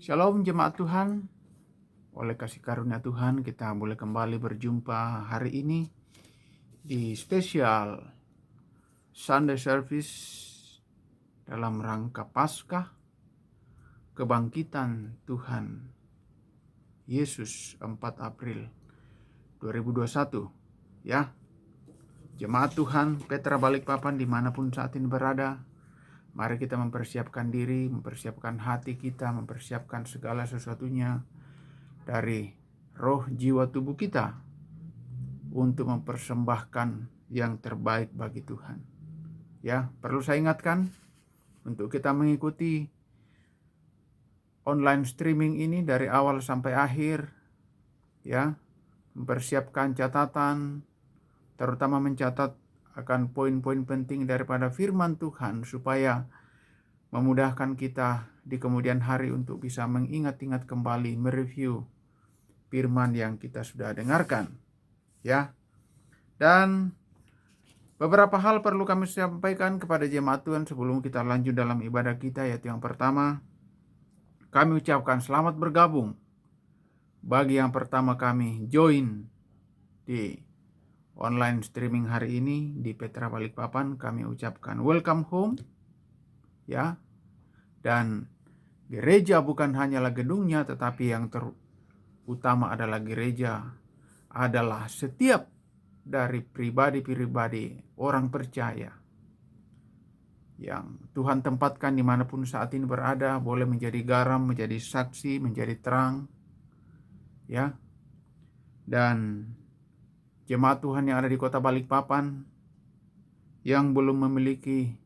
Shalom jemaat Tuhan, oleh kasih karunia Tuhan kita boleh kembali berjumpa hari ini di spesial Sunday Service dalam rangka Paskah kebangkitan Tuhan Yesus 4 April 2021. Ya, jemaat Tuhan Petra Balikpapan dimanapun saat ini berada, mari kita mempersiapkan diri, mempersiapkan hati kita, mempersiapkan segala sesuatunya dari roh, jiwa, tubuh kita untuk mempersembahkan yang terbaik bagi Tuhan. Ya, perlu saya ingatkan untuk kita mengikuti online streaming ini dari awal sampai akhir, ya, mempersiapkan catatan, terutama mencatat akan poin-poin penting daripada firman Tuhan supaya memudahkan kita di kemudian hari untuk bisa mengingat-ingat kembali, mereview firman yang kita sudah dengarkan, ya. Dan beberapa hal perlu kami sampaikan kepada jemaat Tuhan sebelum kita lanjut dalam ibadah kita, yaitu yang pertama, kami ucapkan selamat bergabung bagi yang pertama kami join di online streaming hari ini di Petra Balikpapan. Kami ucapkan welcome home, ya. Dan gereja bukan hanyalah gedungnya, tetapi yang terutama adalah gereja adalah setiap dari pribadi-pribadi orang percaya yang Tuhan tempatkan dimanapun saat ini berada, boleh menjadi garam, menjadi saksi, menjadi terang, ya. Dan jemaat Tuhan yang ada di kota Balikpapan yang belum memiliki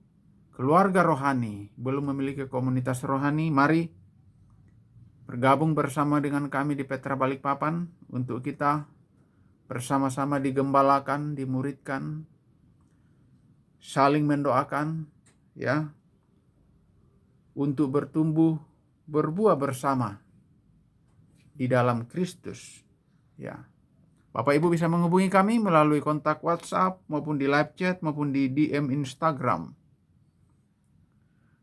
keluarga rohani, belum memiliki komunitas rohani, mari bergabung bersama dengan kami di Petra Balikpapan untuk kita bersama-sama digembalakan, dimuridkan, saling mendoakan, ya, untuk bertumbuh, berbuah bersama di dalam Kristus, ya. Bapak Ibu bisa menghubungi kami melalui kontak WhatsApp maupun di live chat maupun di DM Instagram.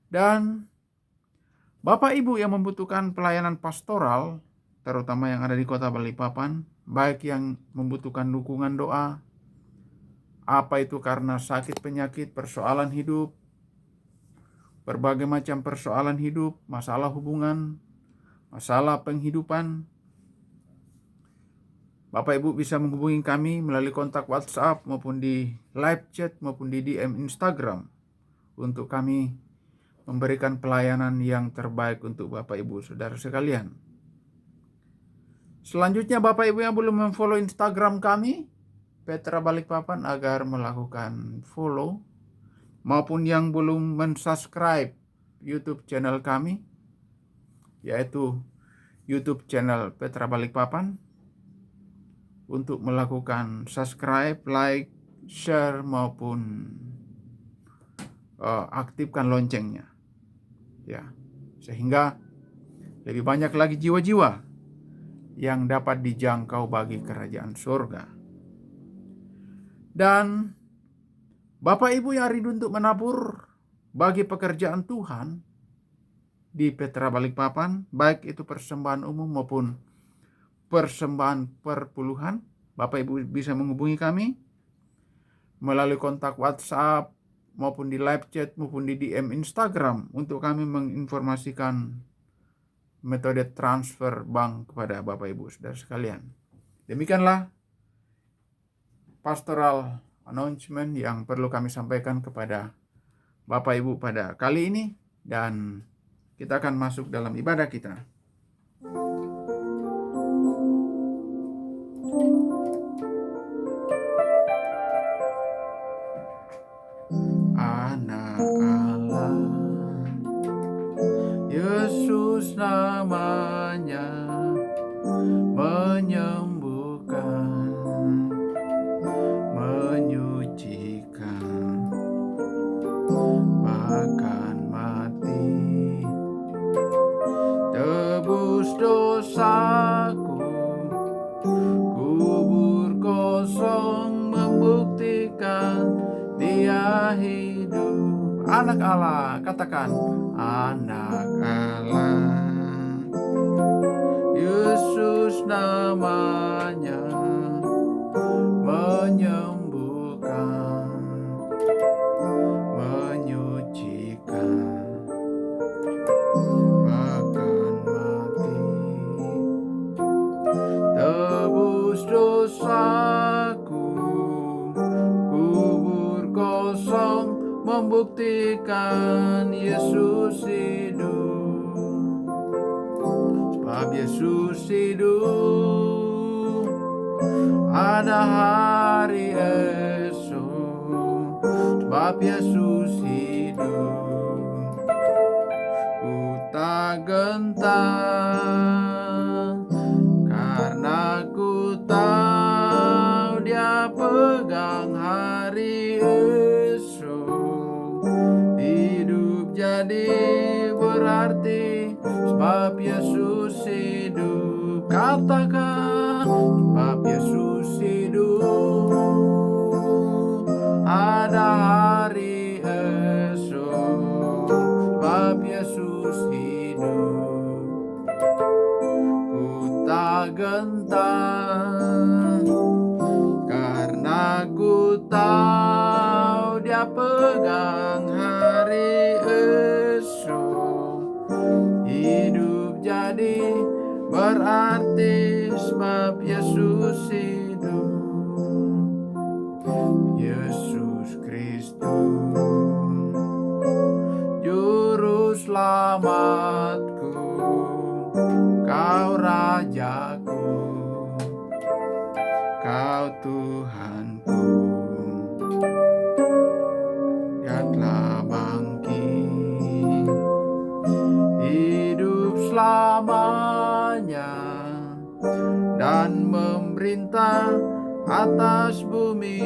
Dan Bapak Ibu yang membutuhkan pelayanan pastoral, terutama yang ada di kota Balikpapan, baik yang membutuhkan dukungan doa, apa itu karena sakit penyakit, persoalan hidup, berbagai macam persoalan hidup, masalah hubungan, masalah penghidupan, Bapak Ibu bisa menghubungi kami melalui kontak WhatsApp maupun di live chat maupun di DM Instagram untuk kami memberikan pelayanan yang terbaik untuk Bapak Ibu Saudara sekalian. Selanjutnya Bapak Ibu yang belum memfollow Instagram kami, Petra Balikpapan, agar melakukan follow, maupun yang belum mensubscribe YouTube channel kami, yaitu YouTube channel Petra Balikpapan, untuk melakukan subscribe, like, share, maupun aktifkan loncengnya, ya, sehingga lebih banyak lagi jiwa-jiwa yang dapat dijangkau bagi kerajaan surga. Dan Bapak Ibu yang rindu untuk menabur bagi pekerjaan Tuhan di Petra Balikpapan, baik itu persembahan umum maupun persembahan perpuluhan, Bapak Ibu bisa menghubungi kami melalui kontak WhatsApp maupun di live chat maupun di DM Instagram untuk kami menginformasikan metode transfer bank kepada Bapak Ibu Saudara sekalian. Demikianlah pastoral announcement yang perlu kami sampaikan kepada Bapak Ibu pada kali ini, dan kita akan masuk dalam ibadah kita. Anak Allah, Yesus namanya, menyembuhkan, menyucikan, bahkan mati, tebus dosaku, kubur kosong membuktikan Dia hidup. Anak Allah, katakan anak Allah, Yesus namanya menyembuhkan, menyucikan, bahkan mati, tebus dosaku, kubur kosong membuktikan Yesus hidup. Sebab Yesus hidup, ada hari esok. Sebab Yesus hidup, ku tak gentar, karena ku tahu Dia pegang hari esok. Hidup jadi berarti sebab Yesus hidup. Katakan, sebab Yesus hidup, ada hari esok. Sebab Yesus hidup, ku tak gentar, karena ku tahu Dia pegang hari esok. Hidup jadi berarti sebab Yesus hidup. Yesus Kristus, Juru Selamatku, Kau Rajaku, Kau Tuhanku, Dia telah bangkit, hidup selamanya, dan memerintah atas bumi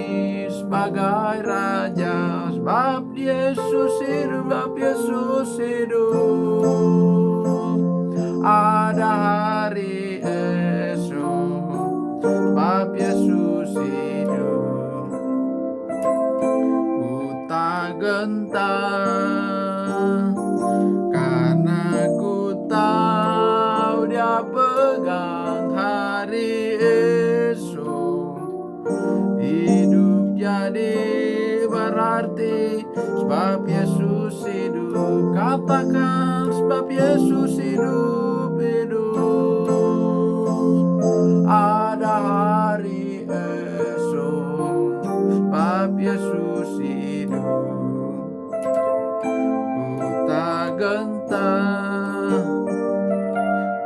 sebagai Raja. Sebab Yesus hidup, sebab Yesus hidup, ada hari esok. Sebab Yesus hidup, ku tak gentar, karena ku tahu Dia pegang hari esok. Hidup jadi berarti sebab Yesus hidup. Katakan, sebab Yesus hidup, hidup, ada hari esok. Sebab Yesus hidup, ku tak gentar,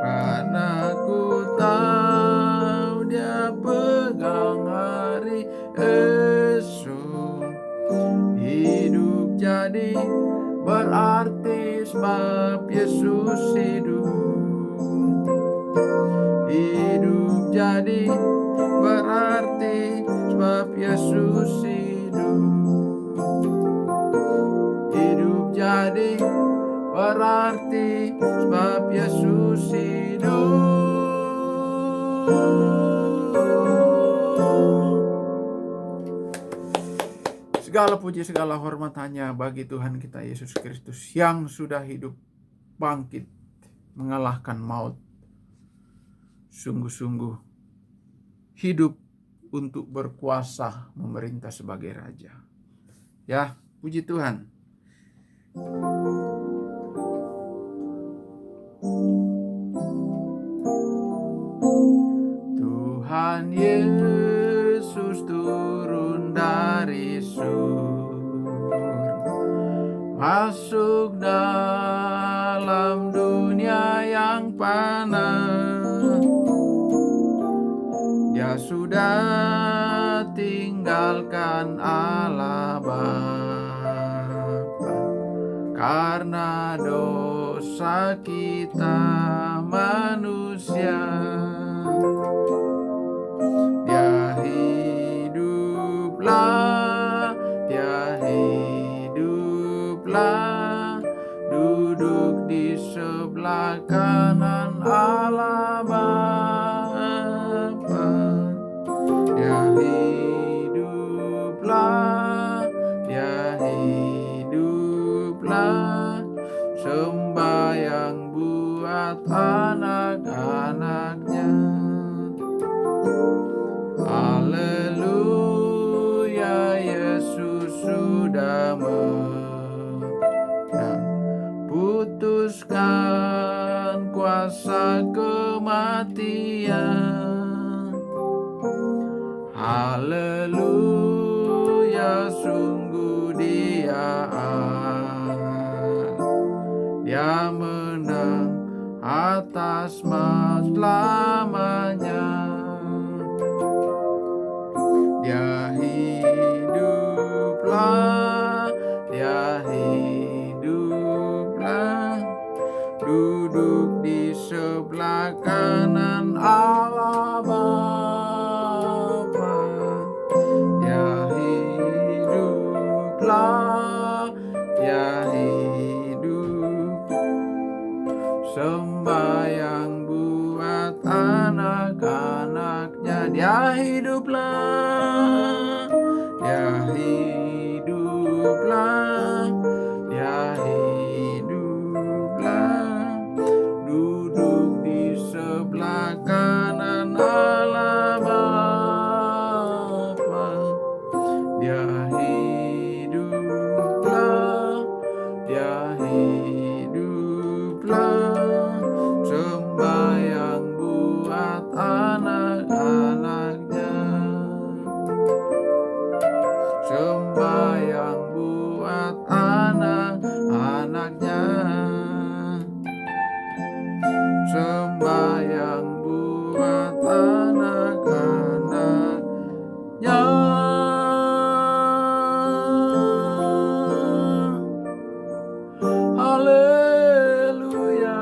karena ku tahu Dia pegang hari esok. Hidup jadi berarti sebab Yesus hidup. Hidup jadi berarti sebab Yesus hidup. Hidup jadi berarti sebab Yesus hidup. Segala puji, segala hormat hanya bagi Tuhan kita Yesus Kristus yang sudah hidup, bangkit, mengalahkan maut. Sungguh-sungguh hidup untuk berkuasa memerintah sebagai Raja. Ya, puji Tuhan. Tuhan Yesus turun dari surga, masuk dalam dunia yang panas. Dia sudah tinggalkan Allah Bapa karena dosa kita manusia. Dia hiduplah, Dia hiduplah, duduk di sebelah kanan Allah Bapa. Dia hiduplah, Dia hiduplah, sembahyang buat anak-anak menang, putuskan kuasa kematian. Haleluya, sungguh Dia menang atas selamanya. Dia hiduplah, duduk di sebelah kanan Allah Bapa. Dia hiduplah, sembahyang buat anak-anaknya. Dia hiduplah, duduk di sebelah kanan Allah Bapa. Dia hiduplah, sembahyang buat anak-anaknya, sembahyang buat anak-anaknya, sembahyang buat anak-anaknya. Haleluya.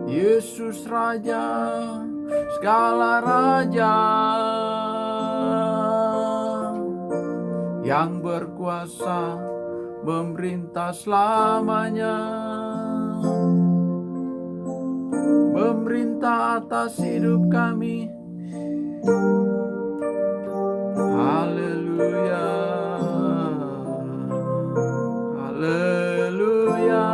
Yesus Raja, segala raja, yang berkuasa memerintah selamanya, memerintah atas hidup kami. Haleluya, haleluya.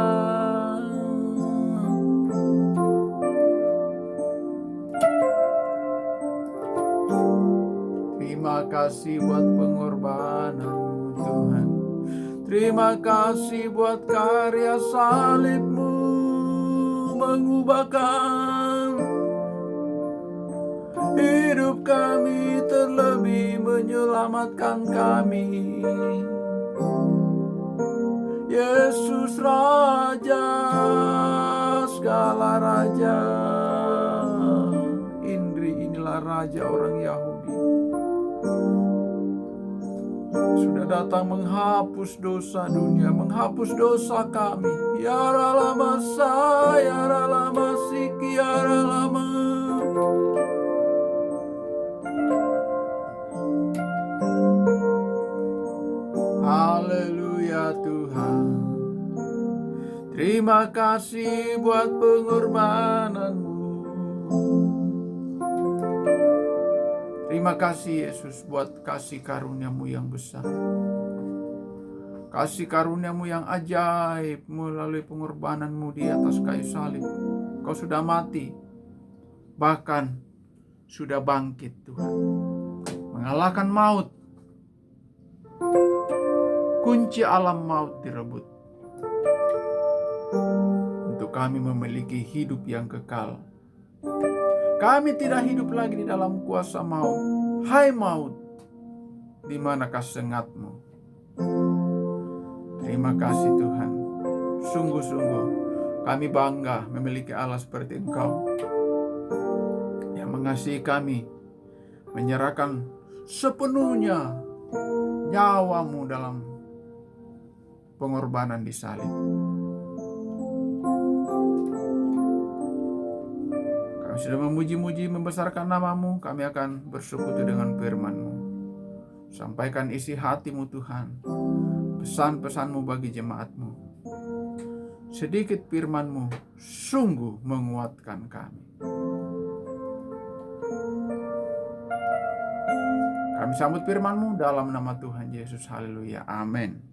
Terima kasih buat pengorbanan-Mu Tuhan. Terima kasih buat karya salib-Mu mengubahkan hidup kami, terlebih menyelamatkan kami. Yesus Raja, segala raja. Indri inilah raja orang Yahudi. Sudah datang menghapus dosa dunia, menghapus dosa kami. Ya Ralama saya, Ralama siki, ya Ralama. Haleluya Tuhan. Terima kasih buat pengorbanan-Mu. Terima kasih Yesus buat kasih karunia-Mu yang besar. Kasih karunia-Mu yang ajaib melalui pengorbanan-Mu di atas kayu salib. Kau sudah mati, bahkan sudah bangkit Tuhan. Mengalahkan maut. Kunci alam maut direbut. Untuk kami memiliki hidup yang kekal. Kami tidak hidup lagi di dalam kuasa maut. Hai maut, di manakah sengat-Mu? Terima kasih Tuhan. Sungguh-sungguh kami bangga memiliki Allah seperti Engkau, yang mengasihi kami, menyerahkan sepenuhnya nyawa-Mu dalam pengorbanan di salib. Kami sudah memuji-muji, membesarkan nama-Mu. Kami akan bersekutu dengan firman-Mu. Sampaikan isi hati-Mu Tuhan, pesan-pesan-Mu bagi jemaat-Mu. Sedikit firman-Mu sungguh menguatkan kami. Kami sambut firman-Mu dalam nama Tuhan Yesus. Haleluya. Amin.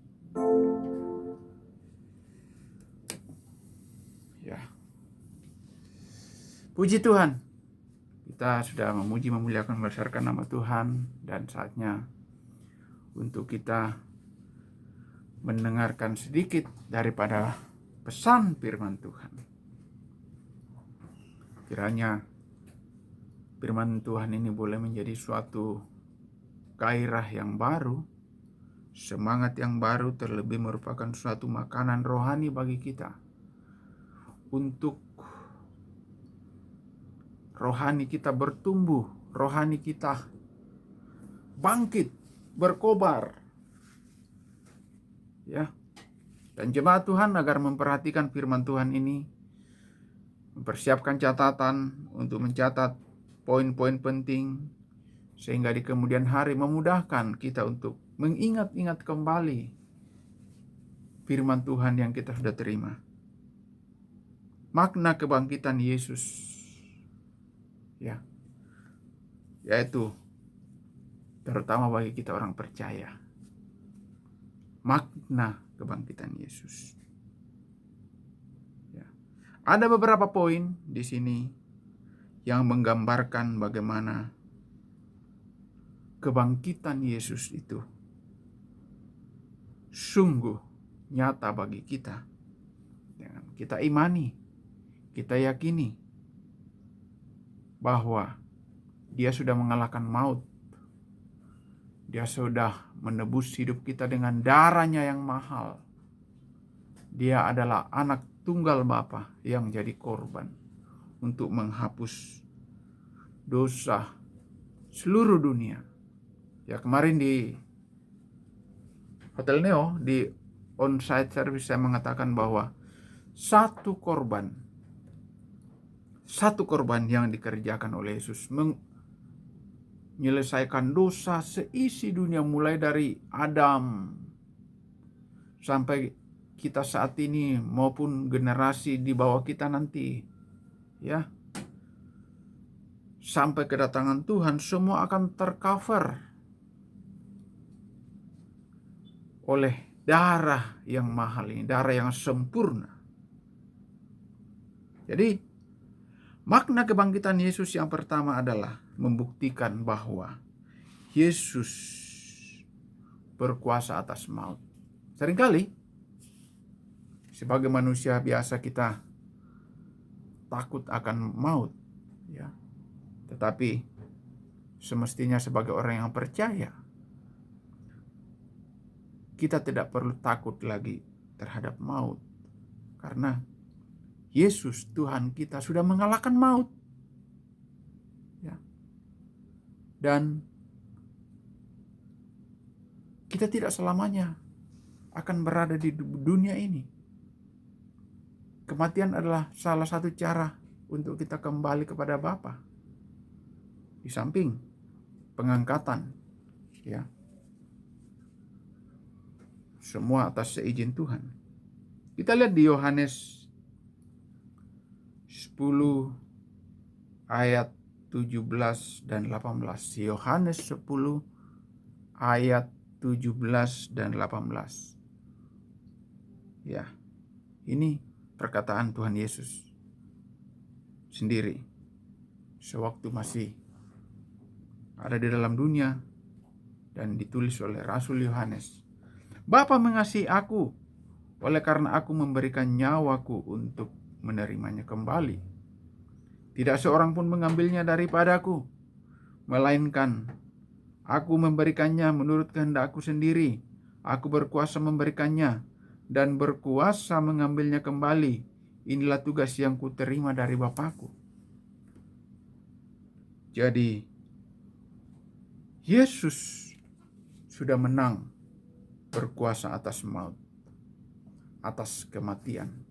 Ya. Puji Tuhan. kita sudah memuji memuliakan berdasarkan nama Tuhan, dan saatnya untuk kita mendengarkan sedikit daripada pesan firman Tuhan. Kiranya firman Tuhan ini boleh menjadi suatu gairah yang baru, semangat yang baru, terlebih merupakan suatu makanan rohani bagi kita untuk rohani kita bertumbuh, rohani kita bangkit, berkobar. Ya. Dan jemaat Tuhan agar memperhatikan firman Tuhan ini, mempersiapkan catatan untuk mencatat poin-poin penting, sehingga di kemudian hari memudahkan kita untuk mengingat-ingat kembali firman Tuhan yang kita sudah terima. Makna kebangkitan Yesus, ya, yaitu terutama bagi kita orang percaya, makna kebangkitan Yesus. Ya. Ada beberapa poin di sini yang menggambarkan bagaimana kebangkitan Yesus itu sungguh nyata bagi kita. Kita imani, kita yakini bahwa Dia sudah mengalahkan maut. Dia sudah menebus hidup kita dengan darahnya yang mahal. Dia adalah anak tunggal Bapa yang jadi korban untuk menghapus dosa seluruh dunia. Ya, kemarin di Hotel Neo, di on-site service, saya mengatakan bahwa satu korban yang dikerjakan oleh Yesus menyelesaikan dosa seisi dunia, mulai dari Adam sampai kita saat ini maupun generasi di bawah kita nanti, ya, sampai kedatangan Tuhan, semua akan tercover oleh darah yang mahal ini, darah yang sempurna. Jadi makna kebangkitan Yesus yang pertama adalah membuktikan bahwa Yesus berkuasa atas maut. Seringkali sebagai manusia biasa kita takut akan maut, ya. Tetapi semestinya sebagai orang yang percaya, kita tidak perlu takut lagi terhadap maut, karena Yesus Tuhan kita sudah mengalahkan maut. Ya. Dan kita tidak selamanya akan berada di dunia ini. Kematian adalah salah satu cara untuk kita kembali kepada Bapa. Di samping pengangkatan, ya. Semua atas seizin Tuhan. Kita lihat di Yohanes 10 ayat 17 dan 18. Yohanes 10 ayat 17 dan 18. Ya, ini perkataan Tuhan Yesus sendiri sewaktu masih ada di dalam dunia, dan ditulis oleh Rasul Yohanes. Bapa mengasihi aku, oleh karena aku memberikan nyawaku untuk menerimanya kembali. Tidak seorang pun mengambilnya daripadaku, melainkan aku memberikannya menurut kehendakku sendiri. Aku berkuasa memberikannya dan berkuasa mengambilnya kembali. Inilah tugas yang kuterima dari Bapakku. Jadi Yesus sudah menang, berkuasa atas maut, atas kematian.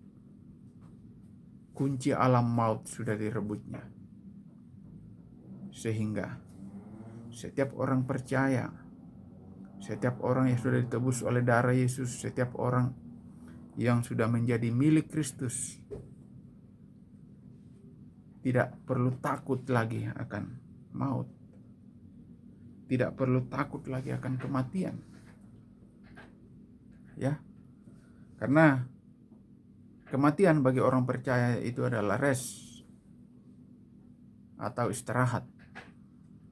Kunci alam maut sudah direbutnya. Sehingga setiap orang percaya, setiap orang yang sudah ditebus oleh darah Yesus, setiap orang yang sudah menjadi milik Kristus, tidak perlu takut lagi akan maut. Tidak perlu takut lagi akan kematian. Ya. Karena kematian bagi orang percaya itu adalah rest. atau istirahat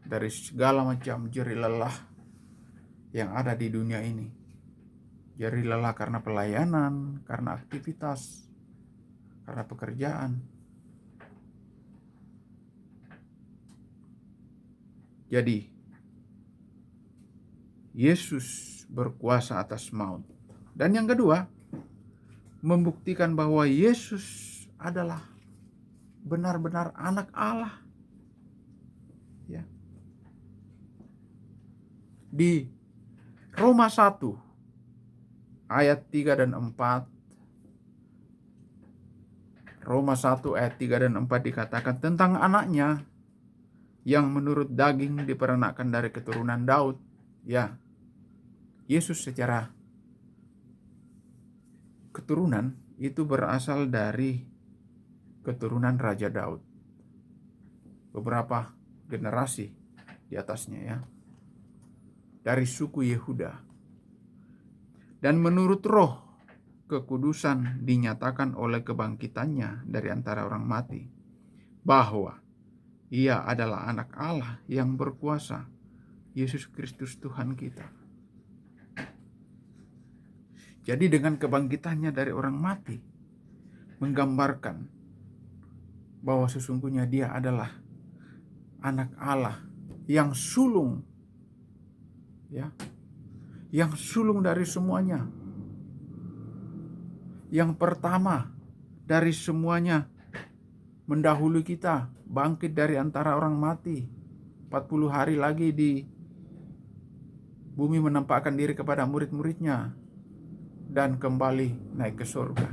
dari segala macam jerih lelah yang ada di dunia ini. Jerih lelah karena pelayanan, karena aktivitas, karena pekerjaan. Jadi, Yesus berkuasa atas maut. Dan yang kedua, membuktikan bahwa Yesus adalah benar-benar anak Allah. Ya. Di Roma 1 ayat 3 dan 4, Roma 1 ayat 3 dan 4 dikatakan tentang anaknya yang menurut daging diperanakkan dari keturunan Daud. Ya, Yesus secara keturunan itu berasal dari keturunan Raja Daud. Beberapa generasi di atasnya ya. Dari suku Yehuda. Dan menurut Roh kekudusan dinyatakan oleh kebangkitannya dari antara orang mati bahwa ia adalah anak Allah yang berkuasa, Yesus Kristus Tuhan kita. Jadi dengan kebangkitannya dari orang mati menggambarkan bahwa sesungguhnya dia adalah anak Allah yang sulung, ya, yang sulung dari semuanya, yang pertama dari semuanya, mendahului kita, bangkit dari antara orang mati, 40 hari lagi di bumi menampakkan diri kepada murid-muridnya, dan kembali naik ke surga.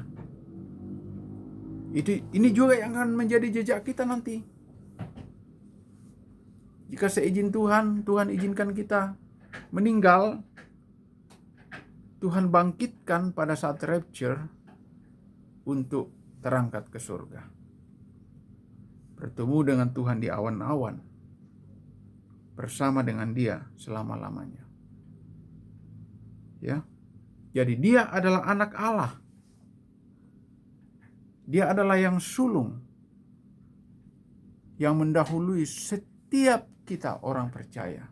Ini juga yang akan menjadi jejak kita nanti. Jika seizin Tuhan, Tuhan izinkan kita meninggal, Tuhan bangkitkan pada saat rapture untuk terangkat ke surga. Bertemu dengan Tuhan di awan-awan, bersama dengan Dia selama-lamanya. Ya. Jadi dia adalah anak Allah. Dia adalah yang sulung, yang mendahului setiap kita orang percaya.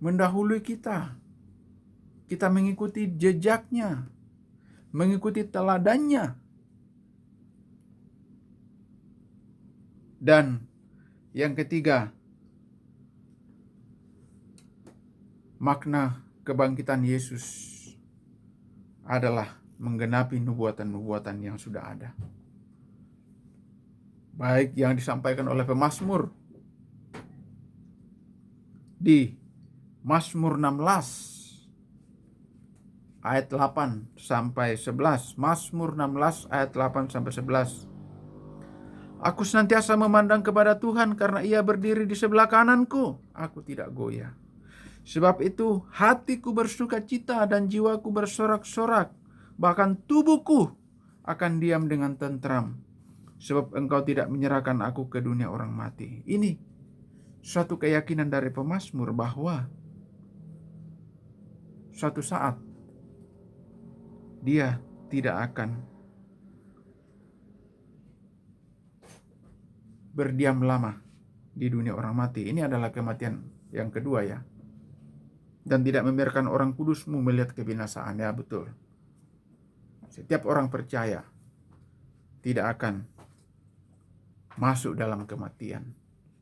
Mendahului kita. Kita mengikuti jejaknya, mengikuti teladannya. Dan yang ketiga, makna kebangkitan Yesus adalah menggenapi nubuatan-nubuatan yang sudah ada. Baik yang disampaikan oleh pemazmur di Mazmur 16 ayat 8 sampai 11. Mazmur 16 ayat 8 sampai 11. Aku senantiasa memandang kepada Tuhan karena Ia berdiri di sebelah kananku. Aku tidak goyah. Sebab itu hatiku bersuka cita dan jiwaku bersorak-sorak. Bahkan tubuhku akan diam dengan tentram. Sebab Engkau tidak menyerahkan aku ke dunia orang mati. Ini suatu keyakinan dari pemazmur bahwa suatu saat dia tidak akan berdiam lama di dunia orang mati. Ini adalah kematian yang kedua ya. Dan tidak membiarkan orang kudusmu melihat kebinasaan. Ya betul. Setiap orang percaya tidak akan masuk dalam kematian.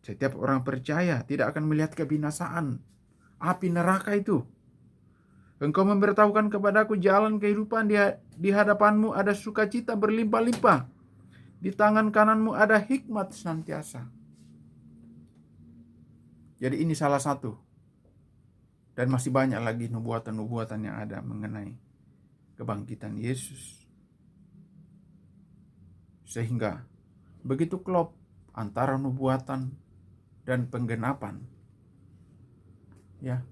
Setiap orang percaya tidak akan melihat kebinasaan. Api neraka itu. Engkau memberitahukan kepadaku jalan kehidupan, di hadapanmu ada sukacita berlimpah-limpah. Di tangan kananmu ada hikmat senantiasa. Jadi ini salah satu. Dan masih banyak lagi nubuatan-nubuatan yang ada mengenai kebangkitan Yesus. Sehingga begitu klop antara nubuatan dan penggenapan. Ya.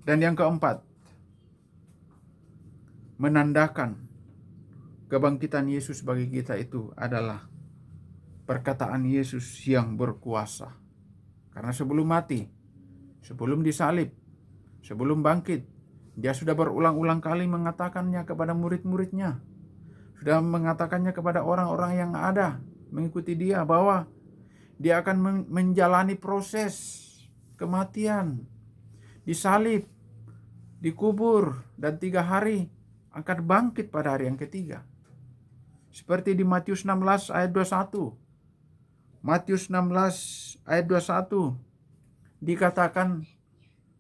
Dan yang keempat, menandakan kebangkitan Yesus bagi kita itu adalah perkataan Yesus yang berkuasa. Karena sebelum mati, sebelum disalib, sebelum bangkit, dia sudah berulang-ulang kali mengatakannya kepada murid-muridnya. Sudah mengatakannya kepada orang-orang yang ada mengikuti dia bahwa dia akan menjalani proses kematian, disalib, dikubur, dan 3 hari akan bangkit pada hari yang ketiga. Seperti di Matius 16 ayat 21. Matius 16 ayat 21 dikatakan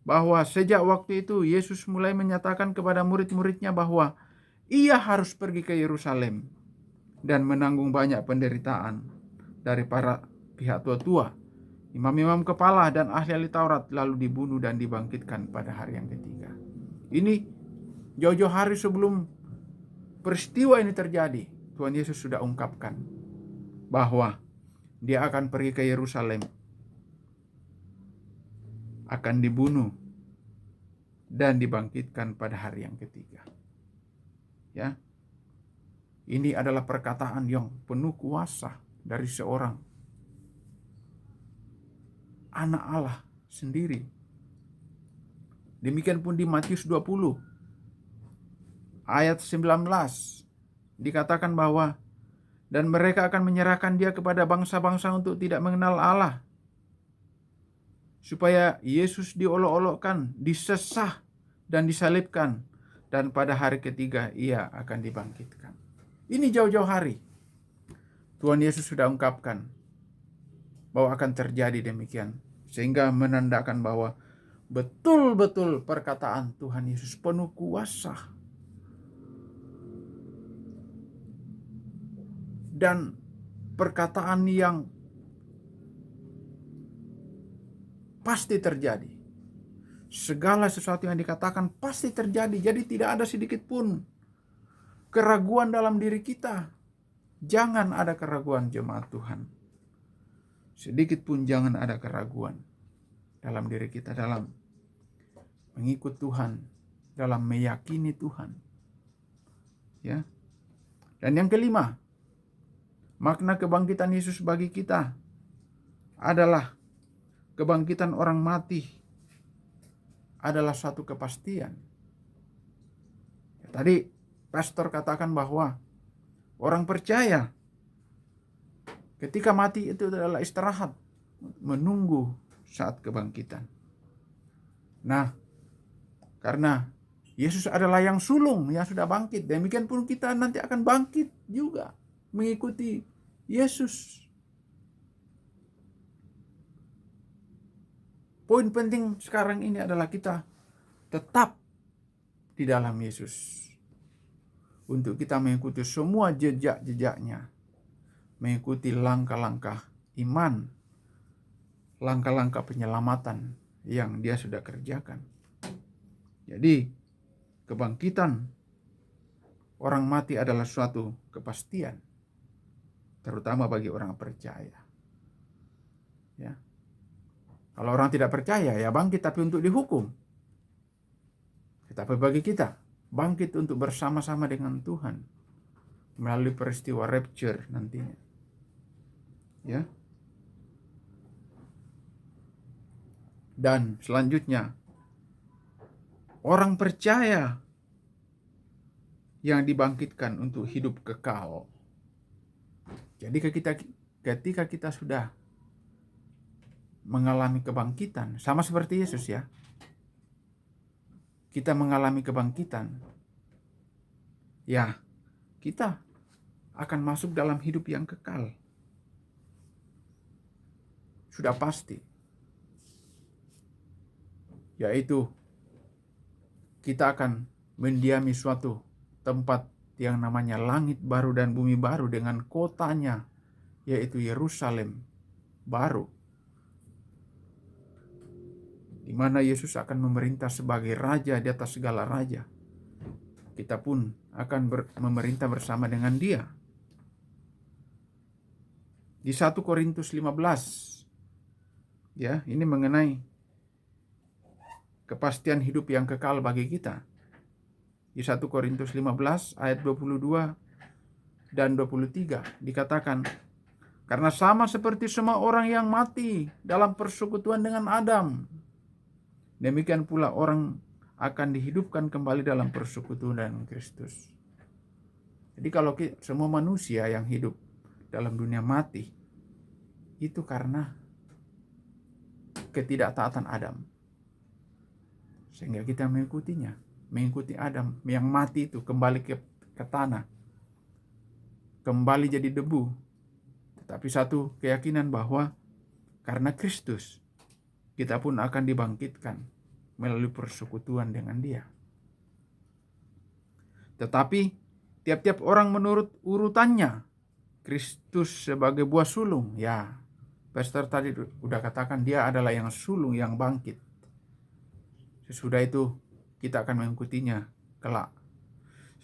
bahwa sejak waktu itu Yesus mulai menyatakan kepada murid-muridnya bahwa ia harus pergi ke Yerusalem dan menanggung banyak penderitaan dari para pihak tua-tua, imam-imam kepala, dan ahli-ahli Taurat, lalu dibunuh dan dibangkitkan pada hari yang ketiga. Ini jauh-jauh hari sebelum peristiwa ini terjadi, Tuhan Yesus sudah ungkapkan bahwa dia akan pergi ke Yerusalem, akan dibunuh, dan dibangkitkan pada hari yang ketiga. Ya, ini adalah perkataan yang penuh kuasa dari seorang anak Allah sendiri. Demikian pun di Matius 20 ayat 19 dikatakan bahwa dan mereka akan menyerahkan dia kepada bangsa-bangsa untuk tidak mengenal Allah, supaya Yesus diolok-olokkan, disesah, dan disalibkan, dan pada hari ketiga ia akan dibangkitkan. Ini jauh-jauh hari Tuhan Yesus sudah ungkapkan bahwa akan terjadi demikian, sehingga menandakan bahwa betul-betul perkataan Tuhan Yesus penuh kuasa dan perkataan yang pasti terjadi. Segala sesuatu yang dikatakan pasti terjadi. Jadi tidak ada sedikit pun keraguan dalam diri kita. Jangan ada keraguan, jemaat Tuhan. Sedikit pun jangan ada keraguan dalam diri kita, dalam mengikut Tuhan, dalam meyakini Tuhan. Ya. Dan yang kelima, makna kebangkitan Yesus bagi kita adalah kebangkitan orang mati adalah suatu kepastian. Tadi pastor katakan bahwa orang percaya ketika mati itu adalah istirahat, menunggu saat kebangkitan. Nah, karena Yesus adalah yang sulung, yang sudah bangkit, demikian pun kita nanti akan bangkit juga mengikuti Yesus. Poin penting sekarang ini adalah kita tetap di dalam Yesus. Untuk kita mengikuti semua jejak-jejaknya. Mengikuti langkah-langkah iman. Langkah-langkah penyelamatan yang dia sudah kerjakan. Jadi kebangkitan orang mati adalah suatu kepastian. Terutama bagi orang percaya. Ya. Kalau orang tidak percaya, ya bangkit tapi untuk dihukum. Tetapi bagi kita, bangkit untuk bersama-sama dengan Tuhan melalui peristiwa rapture nantinya. Ya. Dan selanjutnya, orang percaya yang dibangkitkan untuk hidup kekal. Jadi ketika kita sudah mengalami kebangkitan, sama seperti Yesus ya. Kita mengalami kebangkitan. Ya, kita akan masuk dalam hidup yang kekal. Sudah pasti. Yaitu kita akan mendiami suatu tempat yang namanya langit baru dan bumi baru dengan kotanya, yaitu Yerusalem baru, di mana Yesus akan memerintah sebagai raja di atas segala raja. Kita pun akan memerintah bersama dengan dia. Di 1 Korintus 15, ya, ini mengenai kepastian hidup yang kekal bagi kita. Di 1 Korintus 15 ayat 22 dan 23 dikatakan, karena sama seperti semua orang yang mati dalam persekutuan dengan Adam, demikian pula orang akan dihidupkan kembali dalam persekutuan dengan Kristus. Jadi kalau semua manusia yang hidup dalam dunia mati, itu karena ketidaktaatan Adam. Sehingga kita mengikutinya, mengikuti Adam yang mati itu kembali ke tanah, kembali jadi debu. Tetapi satu keyakinan bahwa karena Kristus, kita pun akan dibangkitkan melalui persekutuan dengan Dia. Tetapi tiap-tiap orang menurut urutannya. Kristus sebagai buah sulung, ya. Pastor tadi udah katakan dia adalah yang sulung yang bangkit. Sesudah itu kita akan mengikutinya kelak.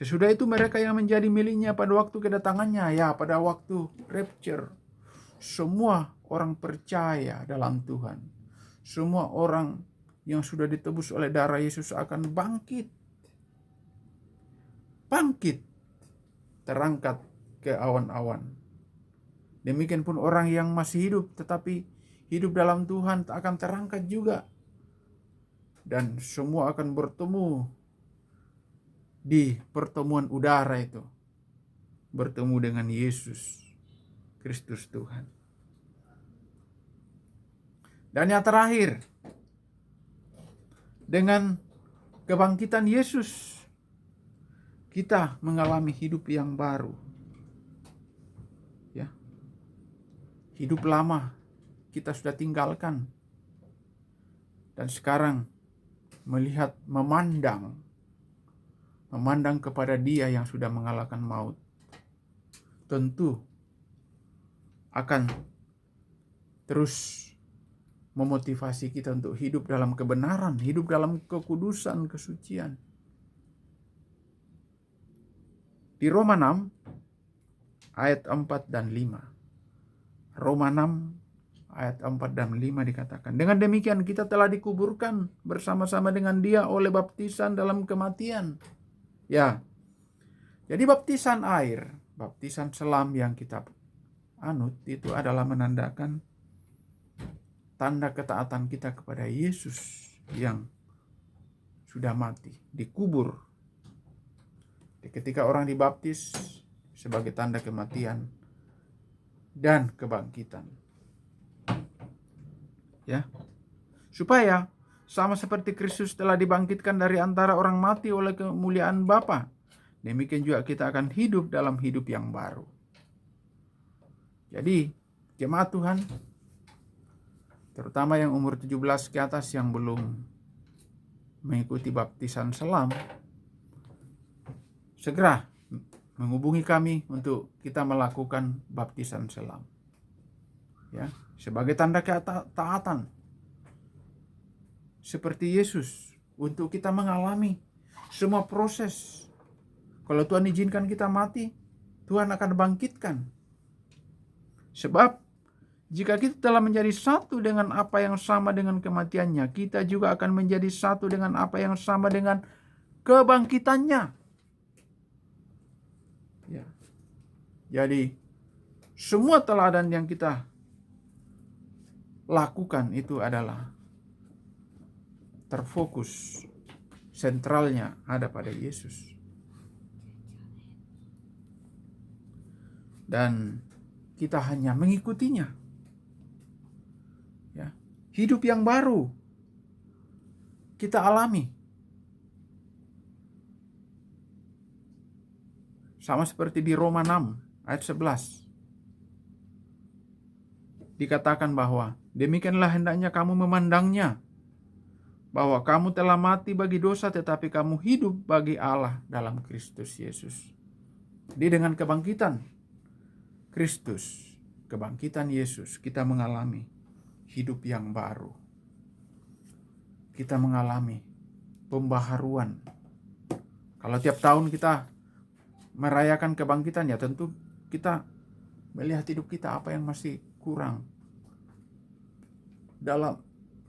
Sesudah itu mereka yang menjadi miliknya pada waktu kedatangannya, ya pada waktu rapture. Semua orang percaya dalam Tuhan. Semua orang yang sudah ditebus oleh darah Yesus akan bangkit. Bangkit. Terangkat ke awan-awan. Demikian pun orang yang masih hidup tetapi hidup dalam Tuhan akan terangkat juga. Dan semua akan bertemu di pertemuan udara itu. Bertemu dengan Yesus Kristus Tuhan. Dan yang terakhir, dengan kebangkitan Yesus, kita mengalami hidup yang baru. Ya. Hidup lama kita sudah tinggalkan. Dan sekarang melihat, memandang kepada Dia yang sudah mengalahkan maut. Tentu akan terus memotivasi kita untuk hidup dalam kebenaran, hidup dalam kekudusan, kesucian. Di Roma 6 ayat 4 dan 5. Roma 6 ayat 4 dan 5 dikatakan, dengan demikian kita telah dikuburkan bersama-sama dengan Dia oleh baptisan dalam kematian. Ya. Jadi baptisan air, baptisan selam yang kita anut itu adalah menandakan tanda ketaatan kita kepada Yesus yang sudah mati, dikubur. Ketika orang dibaptis sebagai tanda kematian dan kebangkitan. Ya. Supaya sama seperti Kristus telah dibangkitkan dari antara orang mati oleh kemuliaan Bapa, demikian juga kita akan hidup dalam hidup yang baru. Jadi, jemaat Tuhan, terutama yang umur 17 ke atas yang belum mengikuti baptisan selam, segera menghubungi kami untuk kita melakukan baptisan selam. Ya, sebagai tanda ketaatan. Seperti Yesus, untuk kita mengalami semua proses. Kalau Tuhan izinkan kita mati, Tuhan akan bangkitkan. Sebab jika kita telah menjadi satu dengan apa yang sama dengan kematiannya, kita juga akan menjadi satu dengan apa yang sama dengan kebangkitannya. Ya. Jadi semua teladan yang kita lakukan itu adalah terfokus, sentralnya ada pada Yesus. Dan kita hanya mengikutinya. Ya. Hidup yang baru kita alami. Sama seperti di Roma 6 ayat 11. Dikatakan bahwa demikianlah hendaknya kamu memandangnya, bahwa kamu telah mati bagi dosa tetapi kamu hidup bagi Allah dalam Kristus Yesus. Jadi dengan kebangkitan Kristus, kebangkitan Yesus, kita mengalami hidup yang baru. Kita mengalami pembaharuan. Kalau tiap tahun kita merayakan kebangkitan, ya tentu kita melihat hidup kita apa yang masih kurang. Dalam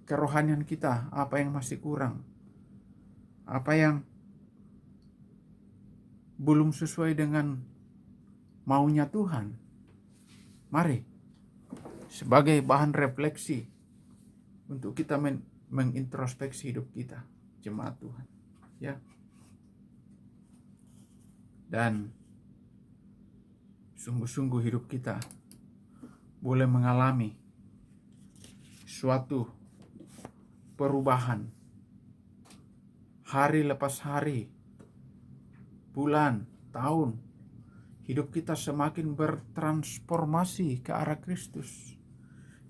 kerohanian kita, apa yang masih kurang. Apa yang belum sesuai dengan maunya Tuhan. Mari, sebagai bahan refleksi untuk kita mengintrospeksi hidup kita, jemaat Tuhan. Ya. Dan sungguh-sungguh hidup kita boleh mengalami suatu perubahan hari lepas hari, bulan, tahun. Hidup kita semakin bertransformasi ke arah Kristus.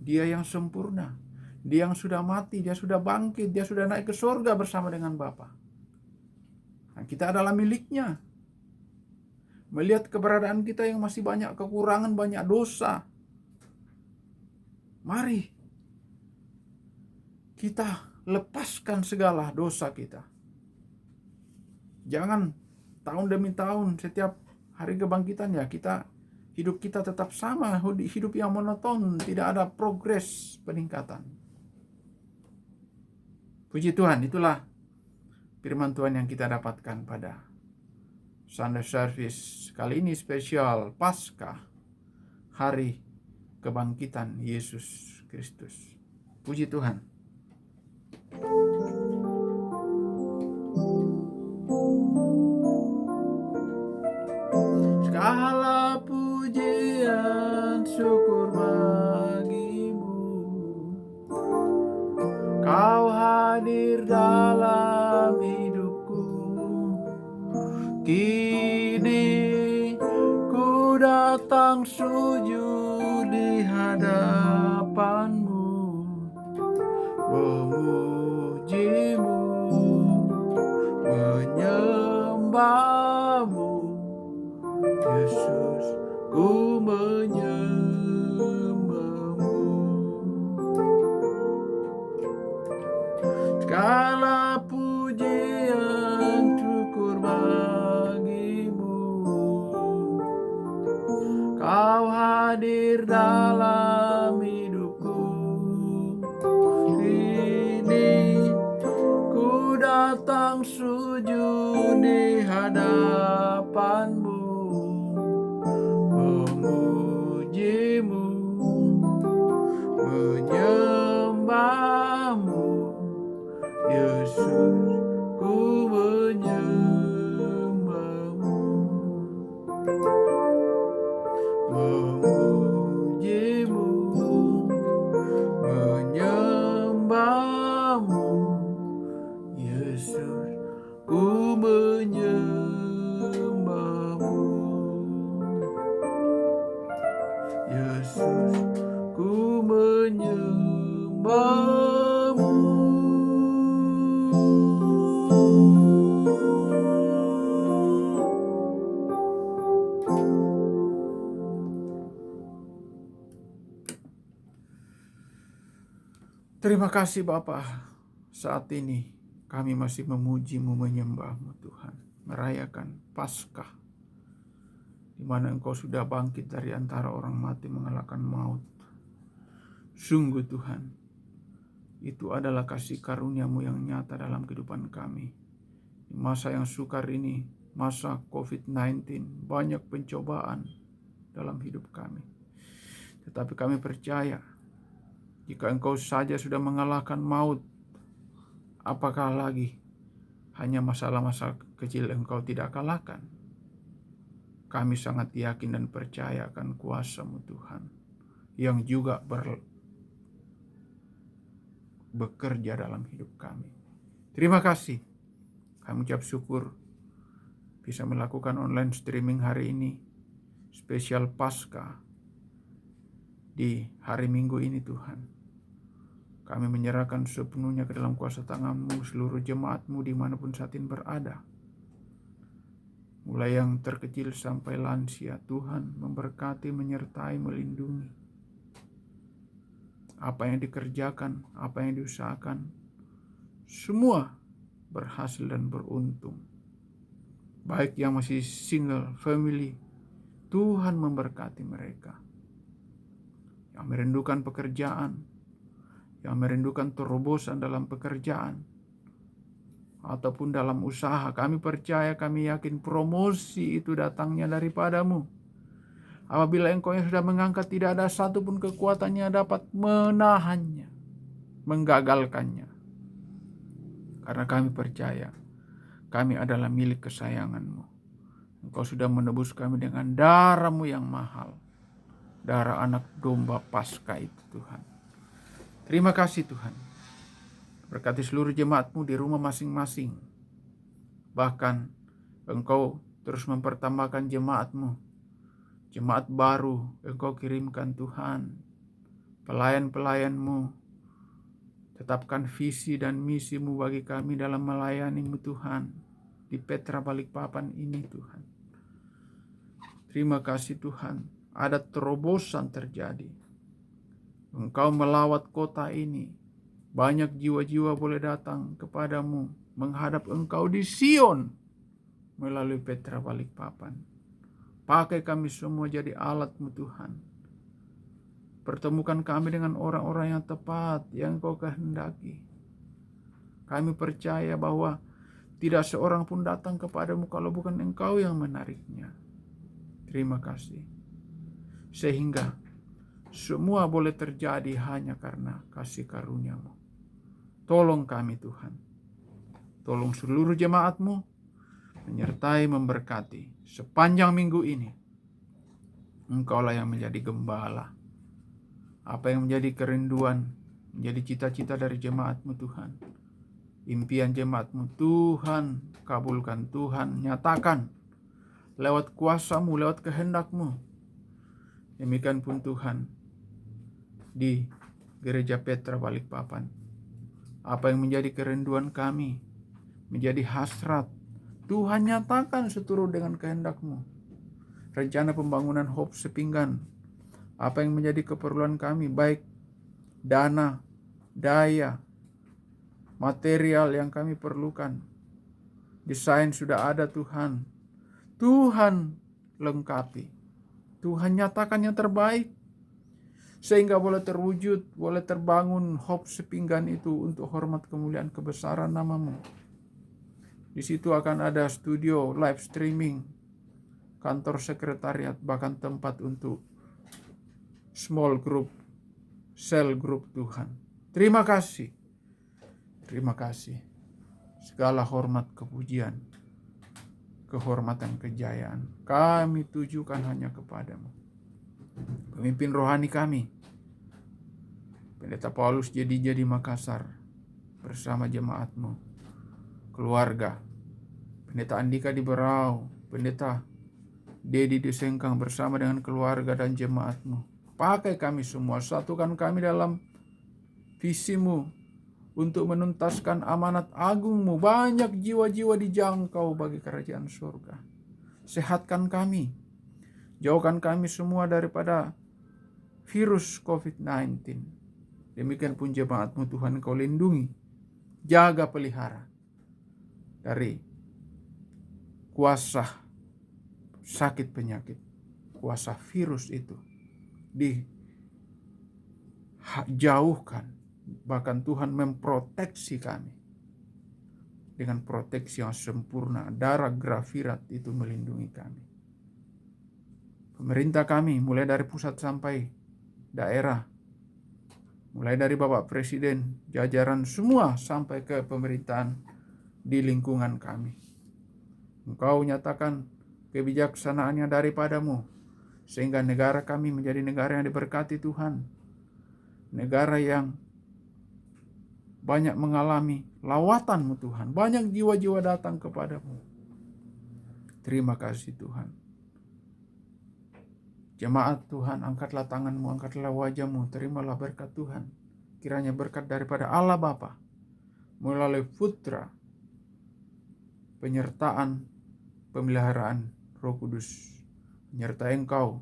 Dia yang sempurna, dia yang sudah mati, dia sudah bangkit, dia sudah naik ke surga bersama dengan Bapa. Nah, kita adalah miliknya. Melihat keberadaan kita yang masih banyak kekurangan, banyak dosa, mari kita lepaskan segala dosa kita. Jangan tahun demi tahun, setiap hari kebangkitan hidup kita tetap sama, hidup yang monoton, tidak ada progres peningkatan. Puji Tuhan, itulah firman Tuhan yang kita dapatkan pada Sunday Service kali ini, spesial Paskah, hari kebangkitan Yesus Kristus. Puji Tuhan. Segala pujian syukur bagimu, Kau hadir dalam hidupku. Kini ku datang sujud di hadapanmu, memujimu, menyembahmu. Yesus, ku menyembahmu. Segala pujian syukur bagimu, Kau hadir dalam hidupku. Kini ku datang sujud di hadapanmu, memujimu, menyembahmu. Yesus, ku menyembahmu, memujimu, menyembahmu. Yesus, ku menyembahmu. Yesus, ku menyembahmu. Terima kasih Bapa, saat ini kami masih memuji-Mu, menyembah-Mu Tuhan, merayakan Paskah, di mana Engkau sudah bangkit dari antara orang mati mengalahkan maut. Sungguh Tuhan, itu adalah kasih karunia-Mu yang nyata dalam kehidupan kami. Di masa yang sukar ini, masa COVID-19, banyak pencobaan dalam hidup kami. Tetapi kami percaya, jika Engkau saja sudah mengalahkan maut, apakah lagi hanya masalah-masalah kecil Engkau tidak kalahkan? Kami sangat yakin dan percaya akan kuasa-Mu Tuhan, yang juga bekerja dalam hidup kami. Terima kasih. Kami ucap syukur bisa melakukan online streaming hari ini, spesial Paskah di hari Minggu ini Tuhan. Kami menyerahkan sepenuhnya ke dalam kuasa tangan-Mu seluruh jemaat-Mu dimanapun saat ini berada. Mulai yang terkecil sampai lansia, Tuhan memberkati, menyertai, melindungi. Apa yang dikerjakan, apa yang diusahakan, semua berhasil dan beruntung. Baik yang masih single, family, Tuhan memberkati mereka. Yang merindukan pekerjaan, yang merindukan terobosan dalam pekerjaan, ataupun dalam usaha, kami percaya, kami yakin promosi itu datangnya daripada-Mu. Apabila Engkau yang sudah mengangkat, tidak ada satupun kekuatannya dapat menahannya, menggagalkannya. Karena kami percaya, kami adalah milik kesayangan-Mu. Engkau sudah menebus kami dengan darah-Mu yang mahal. Darah anak domba Paskah itu Tuhan. Terima kasih Tuhan. Berkati seluruh jemaat-Mu di rumah masing-masing. Bahkan Engkau terus mempertambahkan jemaat-Mu. Jemaat baru Engkau kirimkan Tuhan. Pelayan-pelayan-Mu. Tetapkan visi dan misi-Mu bagi kami dalam melayani-Mu Tuhan. Di Petra Balikpapan ini Tuhan. Terima kasih Tuhan. Ada terobosan terjadi. Engkau melawat kota ini. Banyak jiwa-jiwa boleh datang kepadamu. Menghadap Engkau di Sion. Melalui Petra Balikpapan. Pakai kami semua jadi alat-Mu Tuhan. Pertemukan kami dengan orang-orang yang tepat yang Engkau kehendaki. Kami percaya bahwa tidak seorang pun datang kepadamu kalau bukan Engkau yang menariknya. Terima kasih. Sehingga semua boleh terjadi hanya karena kasih karunia-Mu. Tolong kami Tuhan. Tolong seluruh jemaat-Mu menyertai memberkati sepanjang minggu ini. Engkaulah yang menjadi gembala. Apa yang menjadi kerinduan, menjadi cita-cita dari jemaat-Mu Tuhan. Impian jemaat-Mu Tuhan kabulkan, Tuhan nyatakan lewat kuasa-Mu, lewat kehendak-Mu. Demikian pun Tuhan di Gereja Petra Balikpapan. Apa yang menjadi kerinduan kami, menjadi hasrat, Tuhan nyatakan seturut dengan kehendak-Mu. Rencana pembangunan Hope Sepinggan, apa yang menjadi keperluan kami, baik dana, daya, material yang kami perlukan. Desain sudah ada Tuhan. Tuhan lengkapi. Tuhan nyatakan yang terbaik. Sehingga boleh terwujud, boleh terbangun Hope Sepinggan itu untuk hormat kemuliaan kebesaran nama-Mu. Di situ akan ada studio, live streaming, kantor sekretariat, bahkan tempat untuk small group, cell group Tuhan. Terima kasih. Terima kasih. Segala hormat kepujian, kehormatan kejayaan kami tujukan hanya kepadamu. Pemimpin rohani kami, Pendeta Paulus Jadi Makassar bersama jemaat-Mu, keluarga, Pendeta Andika di Berau, Pendeta Dedi di Sengkang bersama dengan keluarga dan jemaat-Mu. Pakai kami semua, satukan kami dalam visi-Mu untuk menuntaskan amanat agung-Mu. Banyak jiwa-jiwa dijangkau bagi kerajaan surga. Sehatkan kami. Jauhkan kami semua daripada virus COVID-19. Demikian pun jemaat-Mu Tuhan, Engkau lindungi. Jaga pelihara dari kuasa sakit penyakit. Kuasa virus itu dijauhkan. Bahkan Tuhan memproteksi kami dengan proteksi yang sempurna. Darah grafirat itu melindungi kami. Pemerintah kami mulai dari pusat sampai daerah, mulai dari Bapak Presiden, jajaran semua sampai ke pemerintahan di lingkungan kami. Engkau nyatakan kebijaksanaannya daripadamu, sehingga negara kami menjadi negara yang diberkati Tuhan. Negara yang banyak mengalami lawatan-Mu Tuhan. Banyak jiwa-jiwa datang kepadamu. Terima kasih Tuhan. Jemaat Tuhan, angkatlah tangan-Mu, angkatlah wajah-Mu, terimalah berkat Tuhan. Kiranya berkat daripada Allah Bapa, melalui Putra, penyertaan, pemeliharaan Roh Kudus, menyertai engkau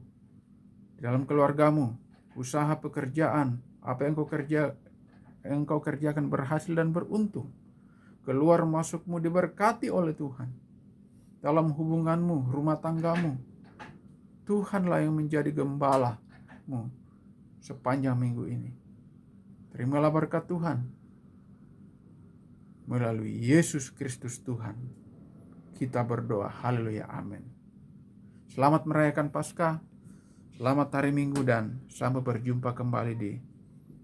dalam keluargamu, usaha pekerjaan, apa yang engkau kerjakan berhasil dan beruntung. Keluar masukmu diberkati oleh Tuhan. Dalam hubunganmu, rumah tanggamu, Tuhanlah yang menjadi gembalamu sepanjang minggu ini. Terimalah berkat Tuhan melalui Yesus Kristus Tuhan. Kita berdoa, haleluya, amin. Selamat merayakan Paskah, selamat hari Minggu, dan sampai berjumpa kembali di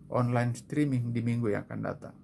online streaming di minggu yang akan datang.